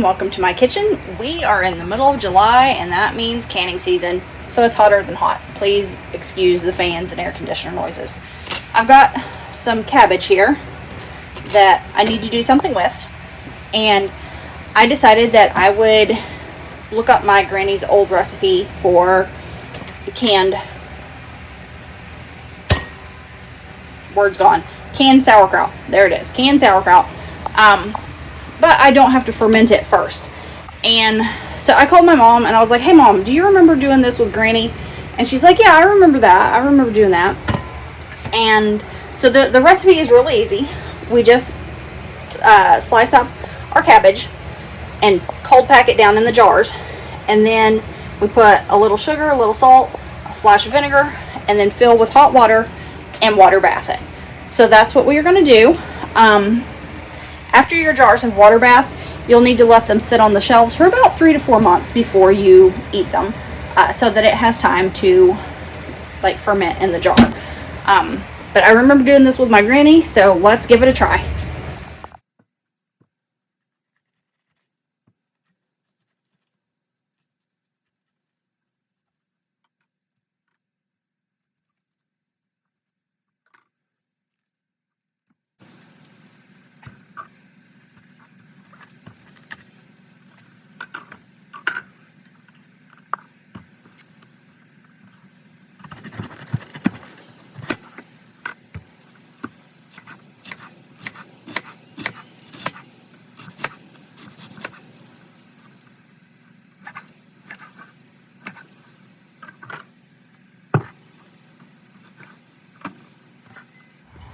welcome to my kitchen. We are in the middle of July and that means canning season, so it's hotter than hot. Please excuse the fans and air conditioner noises. I've got some cabbage here that I need to do something with, and I decided that I would look up my granny's old recipe for canned sauerkraut. There it is, canned sauerkraut. But I don't have to ferment it first. And so I called my mom and I was like, hey mom, do you remember doing this with Granny? And she's like, yeah, I remember that. I remember doing that. And so the recipe is really easy. We just slice up our cabbage and cold pack it down in the jars. And then we put a little sugar, a little salt, a splash of vinegar, and then fill with hot water and water bath it. So that's what we are going to do. After your jars have water bath, you'll need to let them sit on the shelves for about 3 to 4 months before you eat them, so that it has time to ferment in the jar. But I remember doing this with my granny, so let's give it a try.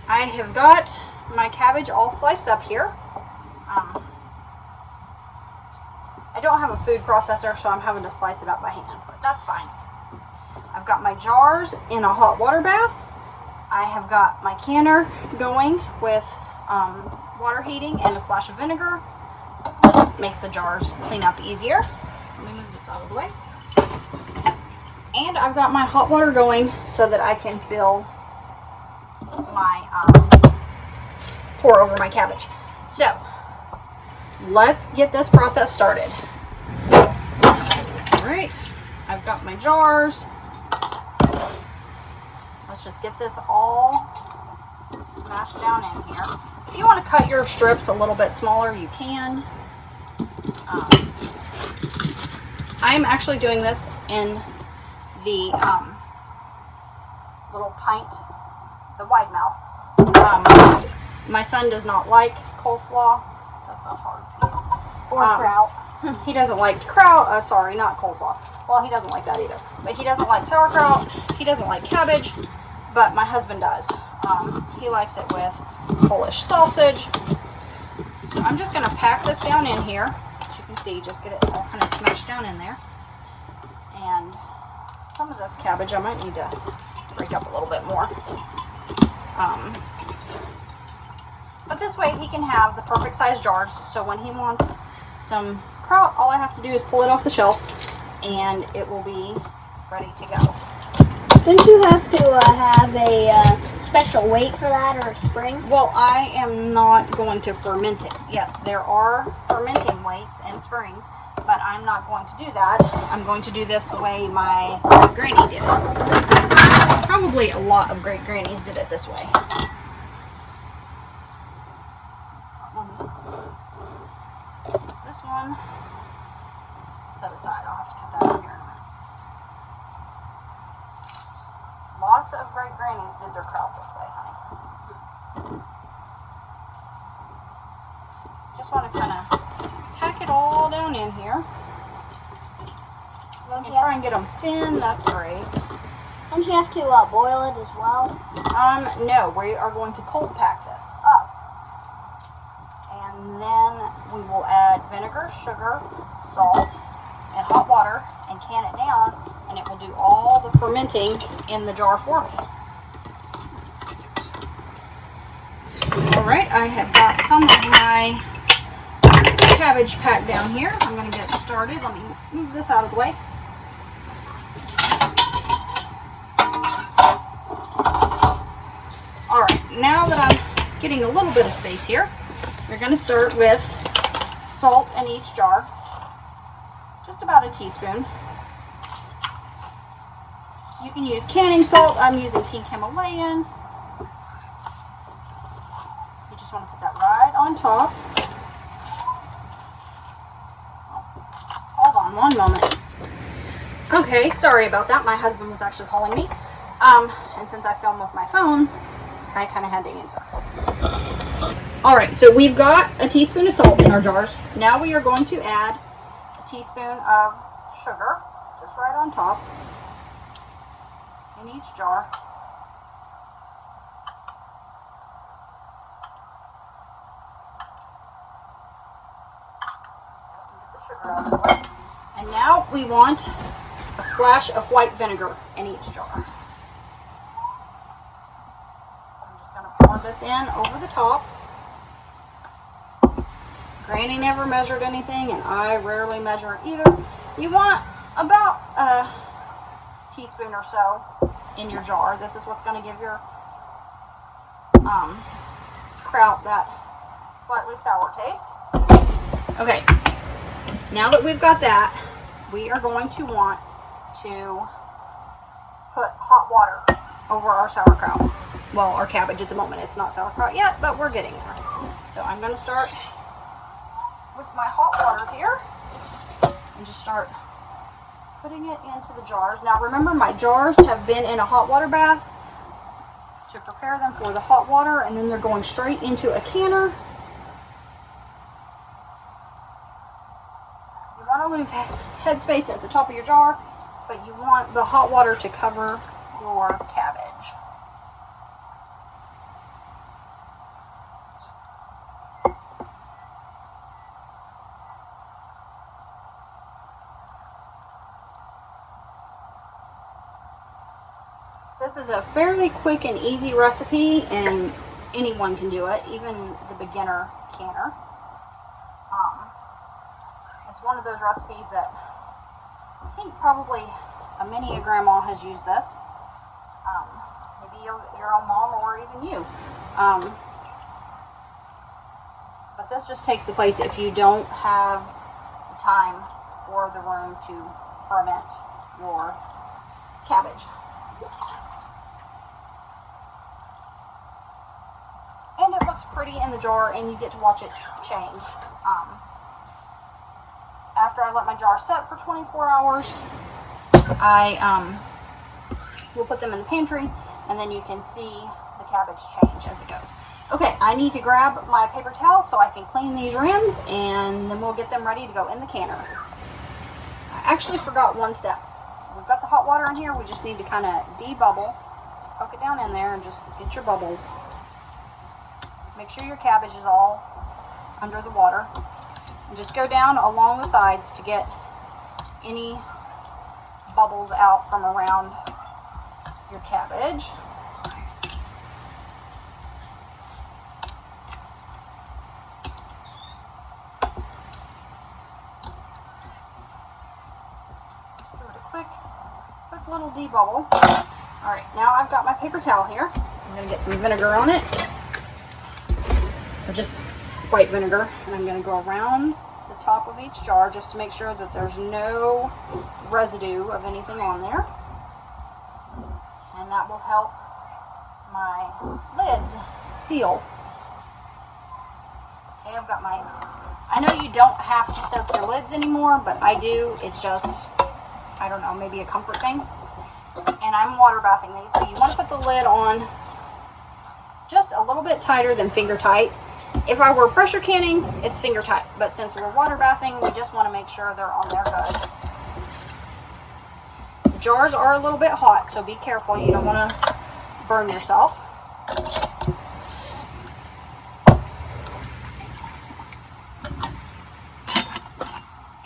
I have got my cabbage all sliced up here. I don't have a food processor, so I'm having to slice it up by hand, but that's fine. I've got my jars in a hot water bath. I have got my canner going with water heating and a splash of vinegar. Makes the jars clean up easier. Let me move this out of the way. And I've got my hot water going so that I can fill my pour over my cabbage. So let's get this process started. Alright, I've got my jars. Let's just get this all smashed down in here. If you want to cut your strips a little bit smaller, you can. I'm actually doing this in the little pint, the wide mouth. My son does not like coleslaw. That's a hard piece. Or kraut. He doesn't like kraut. Sorry, not coleslaw. Well, he doesn't like that either. But he doesn't like sauerkraut. He doesn't like cabbage. But my husband does. He likes it with Polish sausage. So I'm just going to pack this down in here. As you can see, just get it all kind of smashed down in there. And some of this cabbage I might need to break up a little bit more. But this way he can have the perfect size jars, so when he wants some kraut, all I have to do is pull it off the shelf and it will be ready to go. Don't you have to have a special weight for that, or a spring? Well, I am not going to ferment it. Yes, there are fermenting weights and springs, but I'm not going to do that. I'm going to do this the way my great-granny did it. Probably a lot of great-grannies did it this way. This one set aside. I'll have to cut that out here in a minute. Lots of great-grannies did their kraut this way, honey. Just want to kind of pack it all down in here. And try and get them thin. That's great. Don't you have to boil it as well? No. We are going to cold pack this up. And then we will add vinegar, sugar, salt, and hot water and can it down, and it will do all the fermenting in the jar for me. Alright, I have got some of my cabbage packed down here. I'm going to get started. Let me move this out of the way. Alright, now that I'm getting a little bit of space here, we're going to start with salt in each jar. Just about a teaspoon. You can use canning salt. I'm using pink Himalayan. You just want to put that right on top. Hold on one moment. Okay, sorry about that. My husband was actually calling me. And since I film with my phone, I kind of had to answer. Alright, so we've got a teaspoon of salt in our jars. Now we are going to add a teaspoon of sugar, just right on top, in each jar. Get the sugar out of the way. And now we want a splash of white vinegar in each jar. I'm just going to pour this in over the top. Granny never measured anything, and I rarely measure either. You want about a teaspoon or so in your jar. This is what's going to give your kraut that slightly sour taste. Okay, now that we've got that, we are going to want to put hot water over our sauerkraut. Well, our cabbage at the moment. It's not sauerkraut yet, but we're getting there. So I'm going to start with my hot water here and just start putting it into the jars. Now remember, my jars have been in a hot water bath to prepare them for the hot water, and then they're going straight into a canner. You want to leave headspace at the top of your jar, but you want the hot water to cover your cabbage. This is a fairly quick and easy recipe, and anyone can do it, even the beginner canner. It's one of those recipes that I think probably many a grandma has used this. Maybe your own mom or even you. But this just takes the place if you don't have the time or the room to ferment your cabbage. And it looks pretty in the jar, and you get to watch it change. After I let my jar set for 24 hours, I will put them in the pantry, and then you can see the cabbage change as it goes. Okay, I need to grab my paper towel so I can clean these rims, and then we'll get them ready to go in the canner. I actually forgot one step. We've got the hot water in here. We just need to kind of debubble, poke it down in there, and just get your bubbles. Make sure your cabbage is all under the water. And just go down along the sides to get any bubbles out from around your cabbage. Just give it a quick little debubble. Alright, now I've got my paper towel here. I'm going to get some vinegar on it. Or just white vinegar, and I'm going to go around the top of each jar just to make sure that there's no residue of anything on there, and that will help my lids seal. Okay, I've got my, I know you don't have to soak your lids anymore, but I do. It's just, I don't know, maybe a comfort thing. And I'm water bathing these, so you want to put the lid on just a little bit tighter than finger tight. If I were pressure canning, it's finger tight, but since we're water bathing, we just want to make sure they're on there good. The jars are a little bit hot, so be careful. You don't want to burn yourself.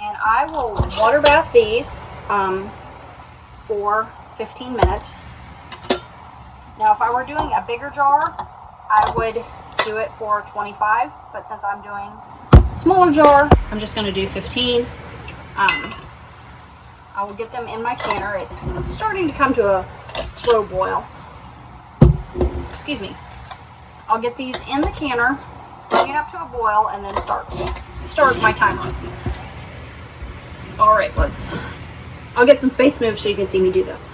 And I will water bath these for 15 minutes. Now, if I were doing a bigger jar, I would do it for 25, but since I'm doing a smaller jar, I'm just going to do 15. I will get them in my canner. It's starting to come to a slow boil. Excuse me. I'll get these in the canner, bring it up to a boil, and then start start my timer. All right, I'll get some space moved so you can see me do this.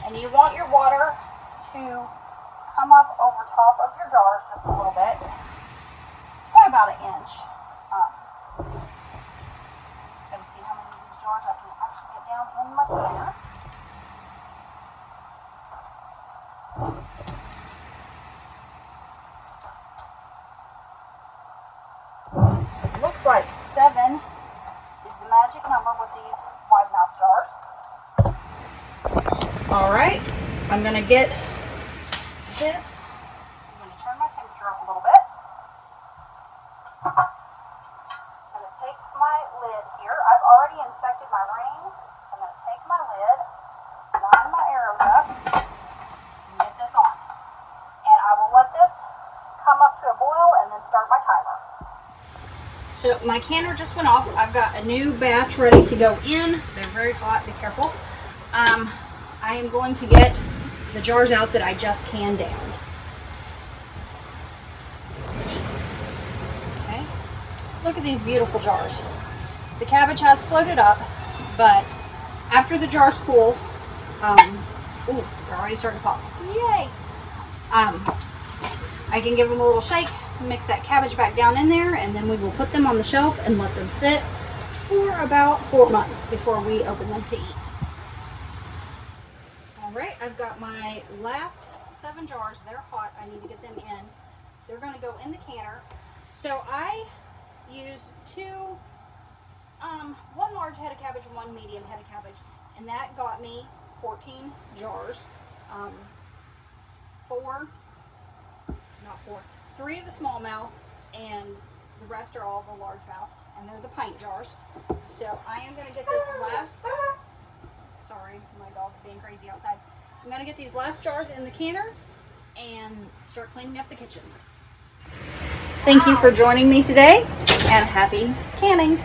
And you want your water to come up over top of your jars just a little bit, by about an inch. Let me see how many of these jars I can actually get down in my canner. It looks like 7 is the magic number with these wide mouth jars. Alright, I'm going to get this. I'm going to turn my temperature up a little bit. I'm going to take my lid here. I've already inspected my ring. So I'm going to take my lid, line my arrows up, and get this on. And I will let this come up to a boil and then start my timer. So my canner just went off. I've got a new batch ready to go in. They're very hot, be careful. I am going to get the jars out that I just canned down. Okay. Look at these beautiful jars. The cabbage has floated up, but after the jars cool, ooh, they're already starting to pop. Yay! I can give them a little shake, mix that cabbage back down in there, and then we will put them on the shelf and let them sit for about 4 months before we open them to eat. Alright, I've got my last 7 jars. They're hot. I need to get them in. They're going to go in the canner. So I use 1 large head of cabbage and 1 medium head of cabbage. And that got me 14 jars. 3 of the smallmouth, and the rest are all the largemouth. And they're the pint jars. So I am going to get this last... Sorry, my dog's being crazy outside. I'm going to get these last jars in the canner and start cleaning up the kitchen. Thank you for joining me today, and happy canning.